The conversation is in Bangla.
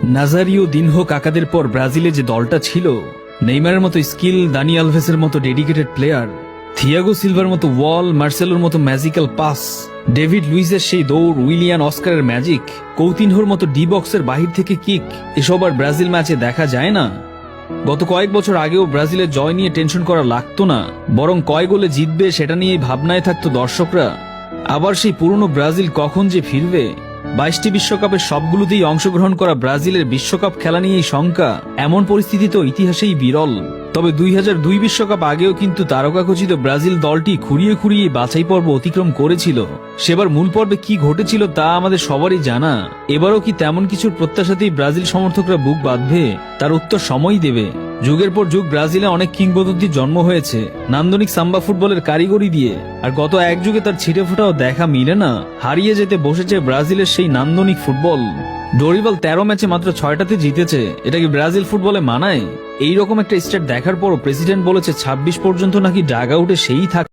নাজারিও দিনহো কাকাদের পর ব্রাজিলে যে দলটা ছিল, নেইমারের মতো স্কিল, দানি আলভেসের মতো ডেডিকেটেড প্লেয়ার, থিয়াগো সিলভার মতো ওয়াল, মার্সেলোর মতো ম্যাজিক্যাল পাস, ডেভিড লুইসের সেই দৌড়, উইলিয়ান অস্কারের ম্যাজিক, কৌতিনহোর মতো ডি বক্সের বাহির থেকে কিক, এসব আর ব্রাজিল ম্যাচে দেখা যায় না। গত কয়েক বছর আগেও ব্রাজিলের জয় নিয়ে টেনশন করা লাগতো না, বরং কয় গোলে জিতবে সেটা নিয়েই ভাবনায় থাকতো দর্শকরা। আবার সেই পুরনো ব্রাজিল কখন যে ফিরবে? 22টি বিশ্বকাপের সবগুলোতেই অংশগ্রহণ করা ব্রাজিলের বিশ্বকাপ খেলা নিয়েই শঙ্কা। এমন পরিস্থিতি তো ইতিহাসেই বিরল। তবে 2002 বিশ্বকাপ আগেও কিন্তু তারকাখচিত ব্রাজিল দলটি খুঁড়িয়ে খুঁড়িয়ে বাছাই পর্ব অতিক্রম করেছিল। সেবার মূল পর্বে কি ঘটেছিল তা আমাদের সবারই জানা। এবারও কি তেমন কিছুর প্রত্যাশাতেই ব্রাজিল সমর্থকরা বুক বাঁধবে? তার উত্তর সময়ই দেবে। যুগের পর যুগ ব্রাজিলে অনেক কিংবদন্তির জন্ম হয়েছে নান্দনিক সাম্বা ফুটবলের কারিগরি দিয়ে, আর গত এক যুগে তার ছিটে ফোটাও দেখা মিলে না। হারিয়ে যেতে বসেছে ব্রাজিলের সেই নান্দনিক ফুটবল। ডোরিবাল 13 ম্যাচে মাত্র 6টাতে জিতেছে। এটা কি ব্রাজিল ফুটবলে মানায়? এইরকম একটা স্ট্যাট দেখার পরও প্রেসিডেন্ট বলেছে 26 পর্যন্ত নাকি ডাগ আউটে সেই থাক।